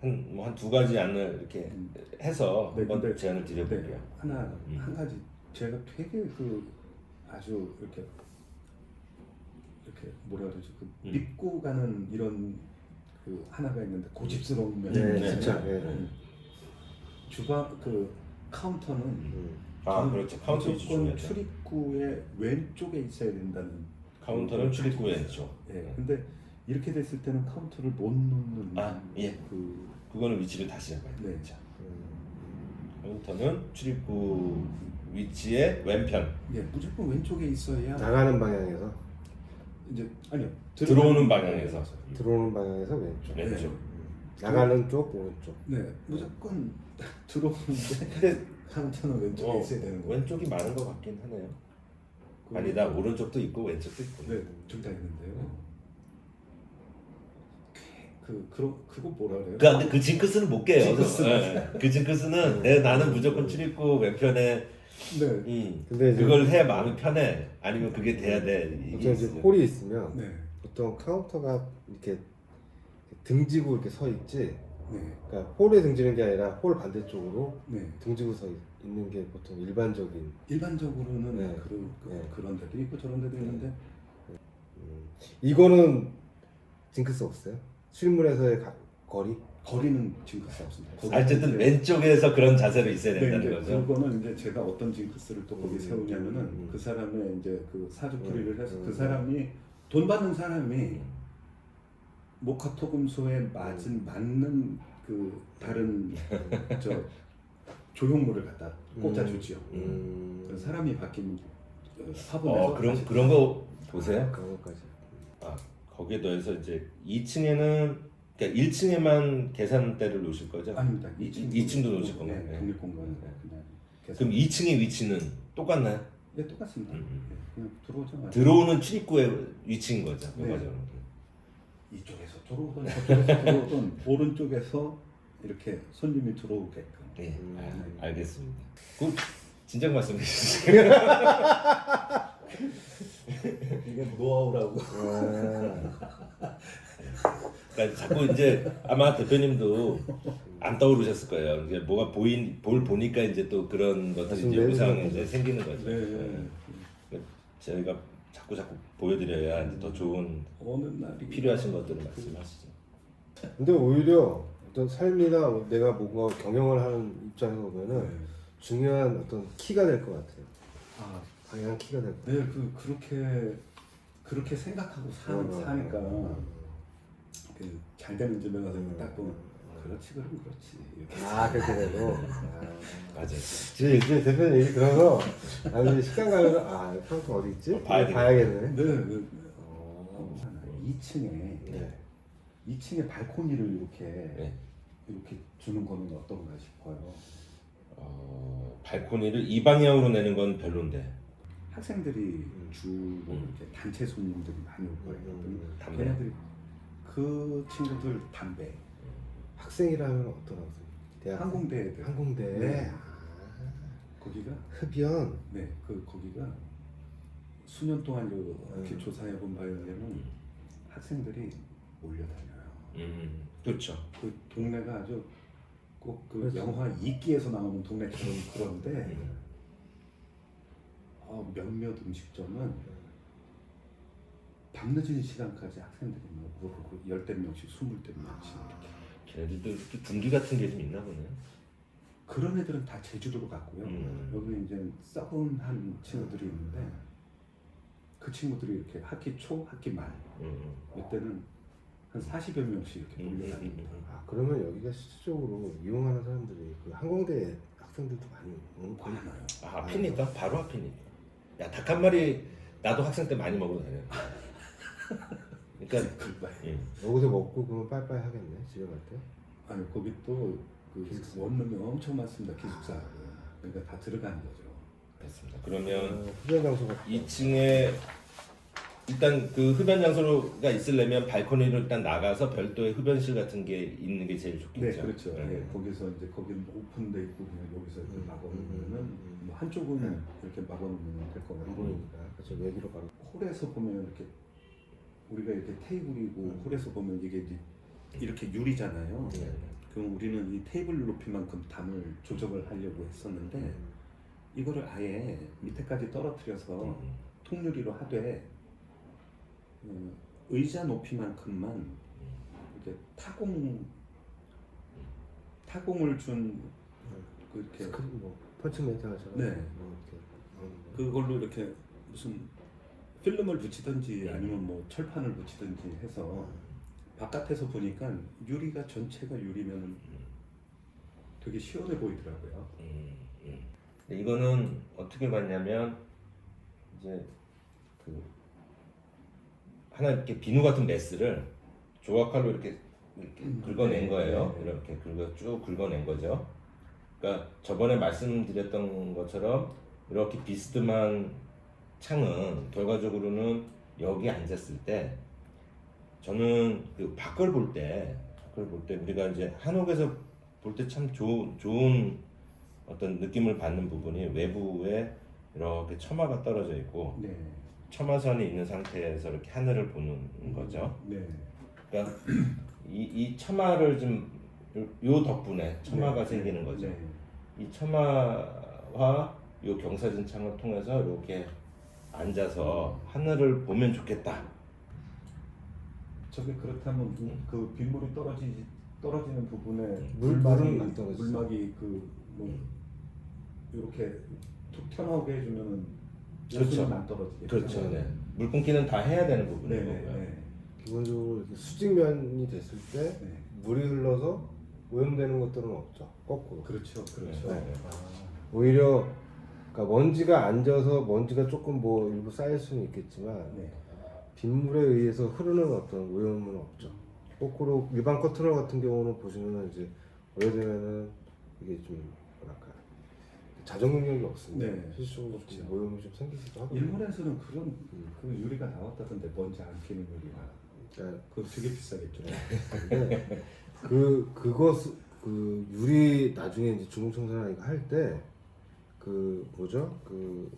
한 두 가지 안을 이렇게 해서 네, 한번 근데- 제안을 드려볼게요. 네, 한 가지 제가 되게 아주 이렇게 뭐라 그러지 믿고 가는 이런 하나가 있는데 고집스러운 면이 네, 네, 진짜. 있잖아요. 네. 주방 카운터는 그렇죠. 카운터 위치 무조건 중요하죠. 출입구의 왼쪽에 있어야 된다는. 카운터는 출입구 왼쪽. 예. 근데 이렇게 됐을 때는 카운터를 못 놓는. 예. 그거는 위치를 다시 잡아야 네. 되죠. 카운터는 출입구 위치의 왼편. 예, 무조건 왼쪽에 있어야. 나가는 방향에서 이제 아니요. 들어오는 방향에서. 들어오는 방향에서 왼쪽. 왼쪽. 나가는 쪽 오른쪽. 네, 무조건 들어오는데 근데 카운터는 왼쪽에 있어야 되는 거예요. 왼쪽이 많은 것 같긴 하네요. 그- 아니다, 오른쪽도 있고 왼쪽도 있고. 네, 둘 다 있는데요. 그거 뭐라 그래요? 근데 그 징크스는 못 깨요. 징크스. 그 징크스는 나는 무조건 출입구 왼편에 네, 근데 이제 그걸 해 마음이 편해. 아니면 그게 돼야 돼. 보통 이게 이제 있어요. 홀이 있으면 네, 보통 카운터가 이렇게 등지고 이렇게 서 있지. 네, 그러니까 홀에 등지는 게 아니라 홀 반대쪽으로 네. 등지고 서 있는 게 보통 일반적인. 일반적으로는 네. 네. 그런 데도 있고 저런 데도 있는데 이거는 징크스 없어요? 실물에서의 거리? 징크스 없습니다. 어쨌든 왼쪽에서 그런 자세로 있어야 네, 된다는 이제 거죠. 그거는 이제 제가 어떤 징크스를 또 거기 세우냐면은 그 사람의 이제 사주풀이를 해서 그 사람이 돈 받는 사람이 목화토금소에 맞는 다른 저 조형물을 갖다 꽂아주지요. 그래서 사람이 바뀌면 화분에서 그런 거 보세요. 그런 것까지. 거기에 더해서 이제 2층에는 그러니까 1층에만 계산대를 놓으실 거죠? 아닙니다. 2층도 놓으실 건가요? 네, 네. 독립공간을 그냥 그럼 2층의 위치는 똑같나요? 네, 똑같습니다. 네, 그냥 들어오자마자 들어오는 출입구의 위치인 거죠. 네. 맞아요. 이쪽에서 들어오든 저쪽에서 들어오든 오른쪽에서 이렇게 손님이 들어오게끔. 네, 알겠습니다. 그 진작 말씀해 주세요. 이게 노하우라고. 그러니까 자꾸 이제 아마 대표님도 안 떠오르셨을 거예요. 이제 뭐가 보니까 이제 또 그런 것들이 이제 의상이 이제 생기는 거죠. 네. 저희가 자꾸 보여드려야 이제 더 좋은 어느 날이 필요하신 것들을 말씀하시죠. 근데 오히려 어떤 삶이나 내가 뭔가 경영을 하는 입장에서 보면은 중요한 어떤 키가 될 것 같아요. 방향 키가 될 것 같아요. 네, 그렇게 생각하고 사니까 잘 되는 집에 가서 딱 보면 그렇지 그럼 그렇지 이렇게. 그렇게 되고. 맞아요. 이제 대표님 얘기 들어서 나는 식당 가면 카운터 어디 있지? 봐야겠네. 네. 2층에 네. 2층에 발코니를 네. 이렇게 주는 거는 어떤가 싶어요. 발코니를 이 방향으로 내는 건 별론데. 학생들이 주로 이렇게 단체 손님들이 많이 올 거예요. 담배. 걔네들이 그 친구들 담배. 학생이라면 어떤 학생? 대학 항공대 애들. 항공대. 네. 거기가 흡연. 네, 거기가 수년 동안 이렇게 조사해 본 바에 의하면 학생들이 몰려다녀요. 그렇죠. 그 동네가 아주 꼭 그렇죠. 영화 이끼에서 나오는 동네처럼 그런데 몇몇 음식점은 밤늦은 시간까지 학생들이 뭐 열댓 명씩, 20대 명씩 이렇게. 걔네들도 이렇게 군기 같은 게 좀 있나 보네요. 그런 애들은 다 제주도로 갔고요. 여기 이제 썩은한 친구들이 있는데 그 친구들이 이렇게 학기 초, 학기 말 이때는 한 40여 명씩 이렇게 몰려다닙니다. 그러면 여기가 실질적으로 이용하는 사람들이 그 항공대 학생들도 많이 오는 거예요. 많아요. 앞이니까 바로 앞이니까. 야, 닭 한 마리 나도 학생 때 많이 먹으러 다녀. 그러니까 여기서 먹고 그러면 빠이빠이 하겠네 집에 갈 때. 아니 거기 또 원룸이 엄청 많습니다. 기숙사. 그러니까 다 들어가는 거죠. 됐습니다. 그러면 흡연 장소가 2층에 일단 그 흡연 장소가 있으려면 발코니로 일단 나가서 별도의 흡연실 같은 게 있는 게 제일 좋겠죠. 네, 그렇죠. 거기서 이제 거기는 오픈돼 있고 그냥 여기서 이렇게 막아놓으면은 뭐 한쪽은 이렇게 막아놓으면 될 것 같고. 보이니까 그렇죠. 외기로 바로. 홀에서 보면 이렇게 우리가 이렇게 테이블이고 홀에서 보면 이게 이제 이렇게 유리잖아요. 그럼 우리는 이 테이블 높이만큼 담을 조정을 하려고 했었는데 이거를 아예 밑에까지 떨어뜨려서 통유리로 하되 의자 높이만큼만 이제 타공을 준 그렇게 스크린 뭐 펀치메이트 하잖아요. 네. 뭐 이렇게 나오는 거. 그걸로 이렇게 무슨 필름을 붙이든지 아니면 뭐 철판을 붙이든지 해서 바깥에서 보니까 유리가 전체가 유리면 되게 시원해 보이더라고요. 근데 이거는 어떻게 봤냐면 이제 그 하나 이렇게 비누 같은 메스를 조각칼로 이렇게 긁어낸 거예요. 이렇게 쭉 긁어낸 거죠. 그러니까 저번에 말씀드렸던 것처럼 이렇게 비스듬한 창은 결과적으로는 여기 앉았을 때 저는 그 밖을 볼 때 우리가 이제 한옥에서 볼 때 참 좋은 어떤 느낌을 받는 부분이 외부에 이렇게 처마가 떨어져 있고 네. 처마선이 있는 상태에서 이렇게 하늘을 보는 거죠. 네. 그러니까 이 처마를 좀 요 덕분에 처마가 네. 생기는 거죠. 네. 이 처마와 요 경사진 창을 통해서 이렇게 앉아서 하늘을 보면 좋겠다. 저게 그렇다면 그 빗물이 떨어지는 부분에 물은 안 떨어지죠. 물막이 그뭐 이렇게 툭 튀어나오게 해주면은 그렇죠. 요즘은 안 떨어지겠죠. 그렇죠. 네. 물뿜기는 다 해야 되는 네, 부분인 네, 거고요. 네. 기본적으로 이렇게 수직면이 됐을 때 네. 물이 흘러서 오염되는 것들은 없죠. 거꾸로. 그렇죠, 그렇죠. 네. 아, 오히려 그러니까 먼지가 앉아서 먼지가 조금 뭐 일부 쌓일 수는 있겠지만 네. 빗물에 의해서 흐르는 어떤 오염은 없죠. 거꾸로 일반 커트널 같은 경우는 보시면은 이제 오래되면은 이게 좀 뭐랄까 자정 능력이 없습니다. 네. 실질적으로 없죠. 좀 오염이 좀 생기기도 하고. 일본에서는 그런 그 유리가 나왔다던데 먼지 안 끼는 유리가. 그러니까 그거 되게 비싸겠죠. 근데 그 유리 나중에 이제 주문청소나 이거 할 때 그 뭐죠? 그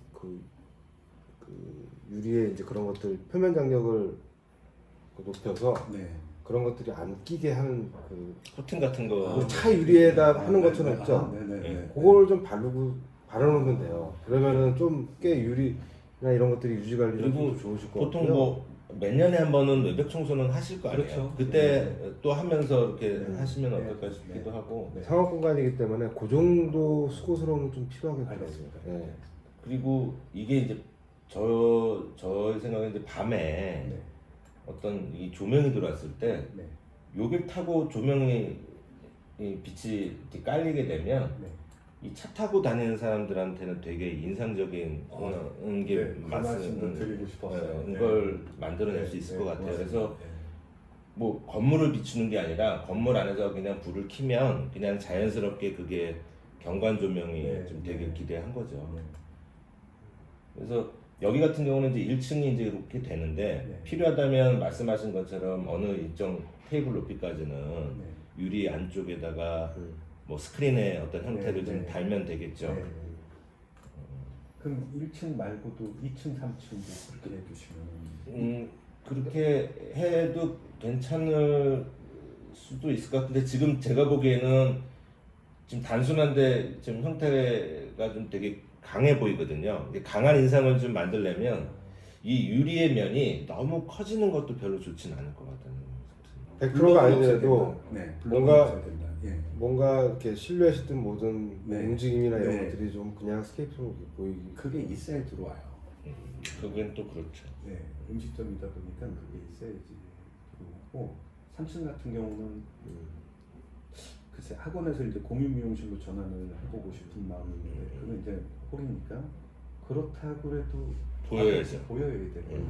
유리에 이제 그런 것들 표면 장력을 높여서 네. 그런 것들이 안 끼게 하는 그 코팅 같은 거. 차 유리에다 하는 것처럼 네, 있죠. 네네. 그걸 좀 바르면 돼요. 그러면은 좀 꽤 유리나 이런 것들이 유지 관리가 그리고 좀 좋으실 것 보통 같고요. 뭐 몇 년에 한 번은 외벽 청소는 하실 거 아니에요. 그렇죠. 그때 또 하면서 이렇게 네. 하시면 네. 어떨까 싶기도 네. 하고. 네. 상업 공간이기 때문에 그 정도 수고스러움은 좀 필요하겠더라고요. 알겠습니다. 네. 그리고 이게 이제 저의 생각에 이제 밤에 네. 어떤 이 조명이 들어왔을 때 네. 여길 타고 조명이 이 빛이 이렇게 깔리게 되면 네. 이 차 타고 다니는 사람들한테는 되게 인상적인 게 그 말씀도 드리고 싶었어요. 네. 걸 만들어낼 수 있을 것 같아요. 그래서 뭐 건물을 비추는 게 아니라 건물 안에서 그냥 불을 켜면 그냥 자연스럽게 그게 경관 조명이 네. 좀 되게 네. 기대한 거죠. 네. 그래서 여기 같은 경우는 이제 1층이 이제 이렇게 되는데 네. 필요하다면 말씀하신 것처럼 어느 일정 테이블 높이까지는 네. 유리 안쪽에다가 뭐 스크린의 어떤 형태를 네, 좀 네. 달면 되겠죠. 네. 그럼 1층 말고도 2층, 3층도 그렇게 해주시면 그렇게 해도 괜찮을 수도 있을 것 같은데 지금 제가 보기에는 지금 단순한데 지금 형태가 좀 되게 강해 보이거든요. 이게 강한 인상을 좀 만들려면 이 유리의 면이 너무 커지는 것도 별로 좋지는 않을 것 같다는 생각이 100%가 아니더라도 네, 뭔가 된다. 예. 뭔가 이렇게 실루엣이든 뭐든 네. 움직임이나 이런 네. 것들이 좀 그냥 스케이프로 보이기. 그게 있어야 들어와요. 그건 또 그렇죠. 네, 음식점이다 보니까 그게 있어야지 들어오고 3층 같은 경우는 글쎄 학원에서 이제 공유 미용실로 전환을 해보고 싶은 마음인데 그건 이제 홀이니까 그렇다고 해도 보여야죠. 보여야 되는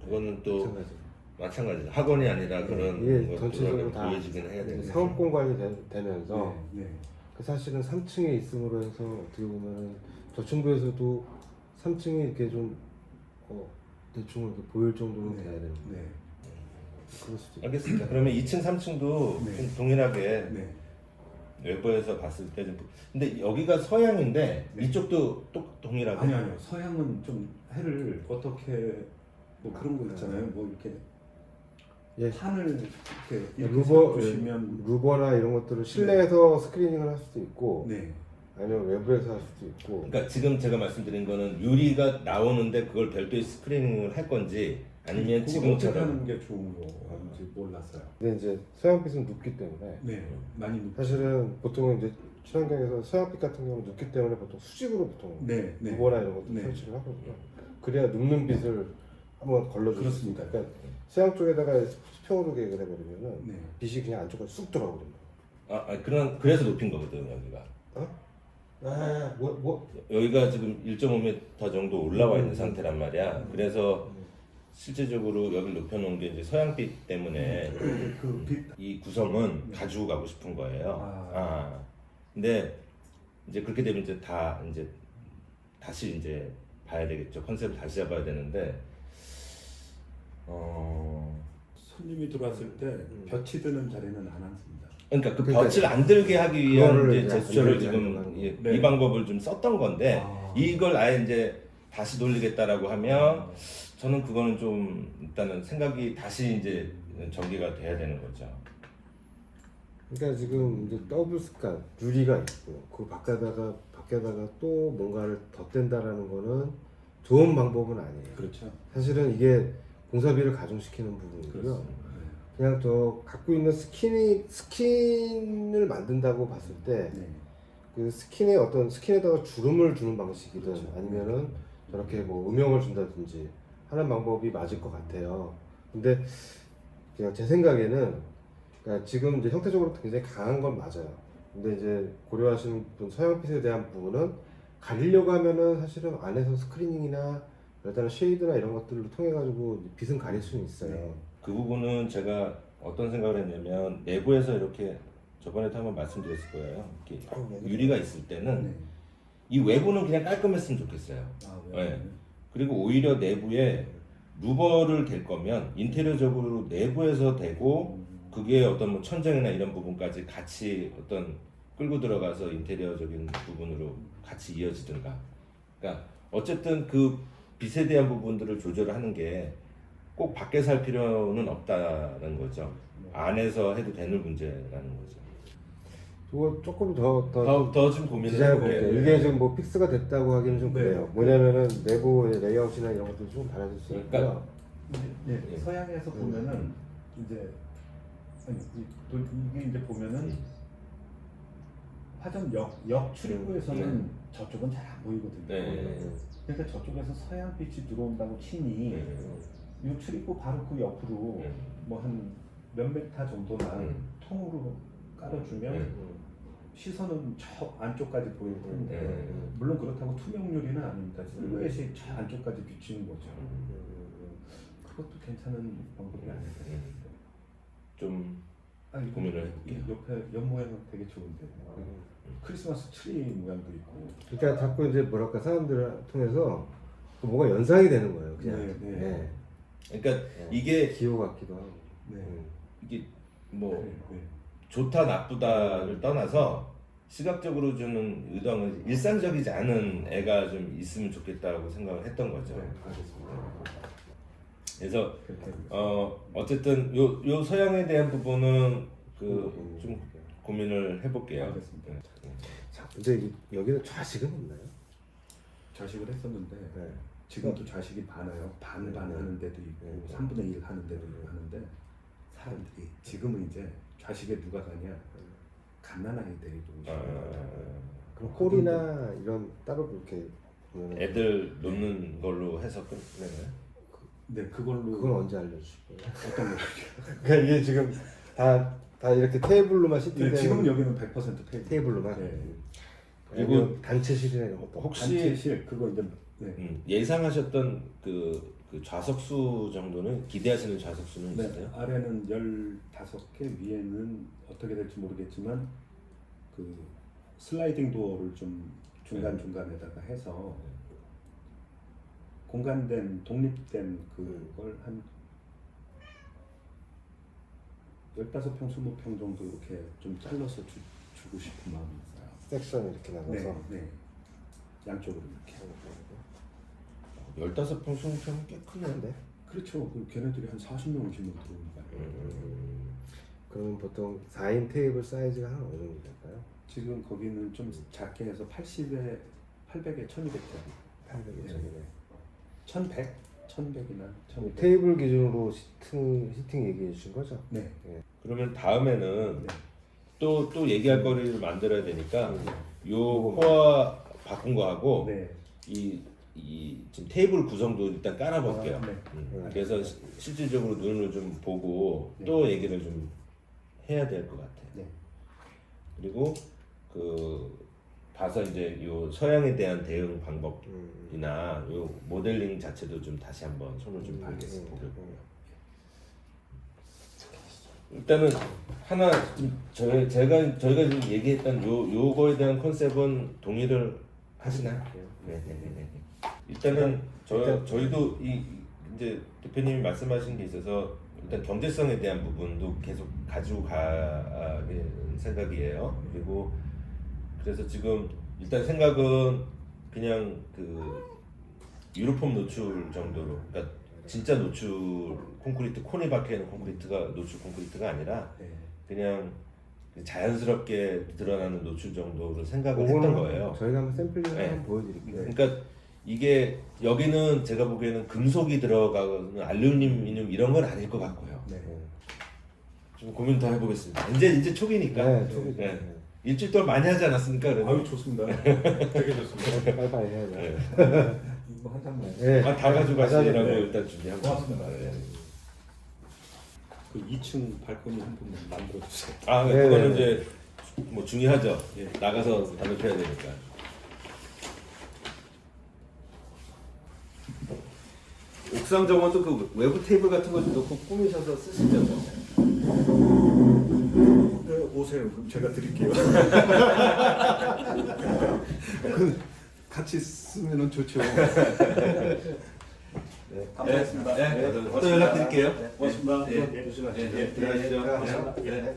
그거는 또 마찬가지. 마찬가지죠. 학원이 아니라 그런 이게 전체적으로 것들을 다 보여지긴 해야 되는 상업 공간이 되면서 네, 네. 그 사실은 3층에 있음으로 해서 어떻게 보면은 저층부에서도 3층이 이렇게 좀 대충 이렇게 보일 정도는 돼야 되는. 네. 그럴 수도 있고. 알겠습니다. 그러면 2층, 3층도 네. 좀 동일하게 네. 외부에서 봤을 때 좀. 근데 여기가 서양인데 네. 이쪽도 또 동일하게. 아니요. 서양은 좀 해를 어떻게 뭐 그런 거 있잖아요. 뭐 이렇게 예. 판을 이렇게 루버 주시면 루버나 이런 것들을 실내에서 스크리닝을 할 수도 있고 네. 아니면 외부에서 할 수도 있고. 그러니까 지금 제가 말씀드린 거는 유리가 나오는데 그걸 별도의 스크리닝을 할 건지 아니면 그걸 어떻게 지금처럼 하는 게 좋은 건지 몰랐어요. 근데 이제 서양빛은 눕기 때문에 네, 많이 사실은 보통은 이제 친환경에서 서양빛 같은 경우는 눕기 때문에 보통 수직으로 보통 네, 네. 루버나 이런 것도 네. 설치를 하거든요. 그래야 눕는 빛을 한번 걸러줄 수 그렇습니다. 있으니까. 그러니까 서양 쪽에다가 수평으로 계획을 해버리면은 네. 빛이 그냥 안쪽으로 쑥 들어가거든요. 그래서 높인 거거든 여기가. 여기가 지금 1.5m 정도 올라와 있는 상태란 말이야. 그래서 실제적으로 여기를 높여놓은 게 이제 서양빛 때문에 그 빛. 이 구성은 가지고 가고 싶은 거예요. 아. 근데 이제 그렇게 되면 이제 다시 이제 봐야 되겠죠. 컨셉을 다시 잡아야 되는데 손님이 들어왔을 때 볕이 드는 자리는 안 앉습니다. 그러니까 그 그러니까 볕을 안 들게 하기 위한 그거를 이제 이제 제스처를 안 들게 지금 하는 이, 네. 이 방법을 좀 썼던 건데 이걸 아예 이제 다시 돌리겠다라고 하면 저는 그거는 좀 일단은 생각이 다시 이제 전개가 돼야 되는 거죠. 그러니까 지금 이제 더블 스칸 유리가 있고 그 밖에다가 또 뭔가를 덧댄다라는 거는 좋은 방법은 아니에요. 그렇죠. 사실은 이게 공사비를 가중시키는 부분이고요. 그렇습니다. 그냥 저 갖고 있는 스킨을 만든다고 봤을 때 네. 그 스킨에 어떤 스킨에다가 주름을 주는 방식이든 그렇죠. 아니면은 저렇게 뭐 음영을 준다든지 하는 방법이 맞을 것 같아요. 근데 그냥 제 생각에는 그러니까 지금 이제 형태적으로 굉장히 강한 건 맞아요. 근데 이제 고려하시는 분 서양빛에 대한 부분은 가리려고 하면은 사실은 안에서 스크리닝이나 일단은 쉐이드나 이런 것들을 통해 가지고 빛은 가릴 수는 있어요. 네. 그 부분은 제가 어떤 생각을 했냐면 내부에서 이렇게 저번에도 한번 말씀드렸을 거예요. 이렇게 유리가 있을 때는 네. 이 외부는 그냥 깔끔했으면 좋겠어요. 네. 그리고 오히려 내부에 루버를 댈 거면 인테리어적으로 내부에서 대고 그게 어떤 뭐 천정이나 이런 부분까지 같이 어떤 끌고 들어가서 인테리어적인 부분으로 같이 이어지든가. 그러니까 어쨌든 그 빛에 대한 부분들을 조절을 하는 게 꼭 밖에서 할 필요는 없다는 거죠. 안에서 해도 되는 문제라는 거죠. 그거 조금 더 좀 고민을 디자인 해볼게요. 볼게요. 이게 지금 뭐 픽스가 됐다고 하기는 좀 네. 그래요. 뭐냐면은 내부 레이아웃이나 이런 것도 좀 달라질 수 그러니까 있고요. 네. 서양에서 보면은 이제 이게 이제 보면은 화전 역 출입구에서는 저쪽은 잘 안 보이거든요. 네. 그러니까 저쪽에서 서양 빛이 들어온다고 치니 이 출입구 바로 그 옆으로 뭐 한 몇 메타 정도만 통으로 깔아주면 시선은 저 안쪽까지 보일 텐데 물론 그렇다고 투명 유리는 아닙니다. 실루엣이 저 안쪽까지 비치는 거죠. 그것도 괜찮은 방법이 아닐까 싶어요. 좀 고민을 해볼게요. 옆에 옆 모양은 되게 좋은데 크리스마스 트리 모양도 있고. 그러니까 자꾸 이제 뭐랄까 사람들을 통해서 뭐가 연상이 되는 거예요. 그냥. 네. 그러니까 이게 기호 같기도 하고. 네. 이게 뭐 네. 좋다 나쁘다를 떠나서 시각적으로 주는 의도는 일상적이지 않은 애가 좀 있으면 좋겠다고 생각을 했던 거죠. 네, 알겠습니다. 그래서 그렇게 어쨌든 요 서양에 대한 부분은 그 좀 고민을 해볼게요. 알겠습니다. 자, 근데 여기는 좌식은 없나요? 좌식을 했었는데 네. 지금도 좌식이 많아요. 반 하는 데도 있고 3분의 1 하는 데도 있고 하는데 사람들이 지금은 이제 좌식에 누가 가냐 갓난아이들이 오시는 그럼 홀이나 이런 따로 그렇게 보면은 애들 놓는 걸로 해서 끝내나요? 네, 그걸로 그건 언제 알려주실 거예요? 어떤 거죠? 그러니까 이게 지금 다 이렇게 테이블로만 네, 시팅되는 지금 여기는 100% 테이블로만. 네. 그리고 단체실이나 이런 것도 혹시 단체실 그거 이제 예상하셨던 그 좌석수 정도는 기대하시는 좌석수는 네, 있으세요? 아래는 15개, 위에는 어떻게 될지 모르겠지만 그 슬라이딩 도어를 좀 중간중간에다가 해서 공간된 독립된 그걸 한 15평, 20평 정도 이렇게 좀 잘라서 주고 싶은 마음이 있어요. 섹션 이렇게 나눠서. 네. 양쪽으로 이렇게. 15평, 20평은 꽤 크네요. 네. 그렇죠. 그 걔네들이 한 40명 정도 들어오니까. 그러면 보통 4인 테이블 사이즈가 한 어느 정도 될까요? 지금 거기는 좀 작게 해서 80에 800에 1200짜리. 800에 네. 1200. 1100이나 1200. 테이블 기준으로 시팅 얘기해 주신 거죠? 네. 그러면 다음에는 네. 또 얘기할 거리를 만들어야 되니까 요 코어 바꾼 거 하고 네. 이 지금 테이블 구성도 일단 깔아볼게요. 아, 네. 그래서 실질적으로 눈을 좀 보고 네. 또 얘기를 좀 해야 될 것 같아요. 네. 그리고 그 봐서 이제 요 서양에 대한 대응 방법이나 요 모델링 자체도 좀 다시 한번 손을 좀 보겠습니다. 일단은 하나 좀 저희가 지금 얘기했던 요거에 대한 컨셉은 동의를 하시나요? 네. 일단은 저희도 이제 대표님이 말씀하신 게 있어서 일단 경제성에 대한 부분도 계속 가지고 갈 생각이에요. 그리고 그래서 지금 일단 생각은 그냥 그 유로폼 노출 정도로, 그러니까 진짜 노출 콘크리트 콘이 박혀 있는 콘크리트가 노출 콘크리트가 아니라 네. 그냥 자연스럽게 드러나는 노출 정도로 생각을 했던 거예요. 저희가 한번 샘플링을 네. 한번 보여드릴게요. 그러니까 이게 여기는 제가 보기에는 금속이 들어가는 알루미늄 이런 건 아닐 것 같고요. 네. 좀 고민 더 해보겠습니다. 이제 초기니까. 네, 초기죠. 네. 네. 일주일 동안 많이 하지 않았습니까? 그래도? 아유 좋습니다. 되게 좋습니다. 빨리빨리 해야죠. 네. 이거 한 장만. 네. 다 가져가시라고 네. 일단 준비한 거 고맙습니다. 같습니다. 네. 그 2층 발코니 한 분만 만들어 주세요. 아, 네. 그거는 이제 뭐 중요하죠. 예. 나가서 단속해야 되니까. 옥상 정원도 그 외부 테이블 같은 거 넣고 꾸미셔서 쓰시죠. 네, 오세요. 그럼 제가 드릴게요. 같이 쓰면은 좋죠. 감사합니다. 또 연락드릴게요. 고맙습니다. 네. 조심하세요. 네. 들어가시죠. 들어가시죠. 네.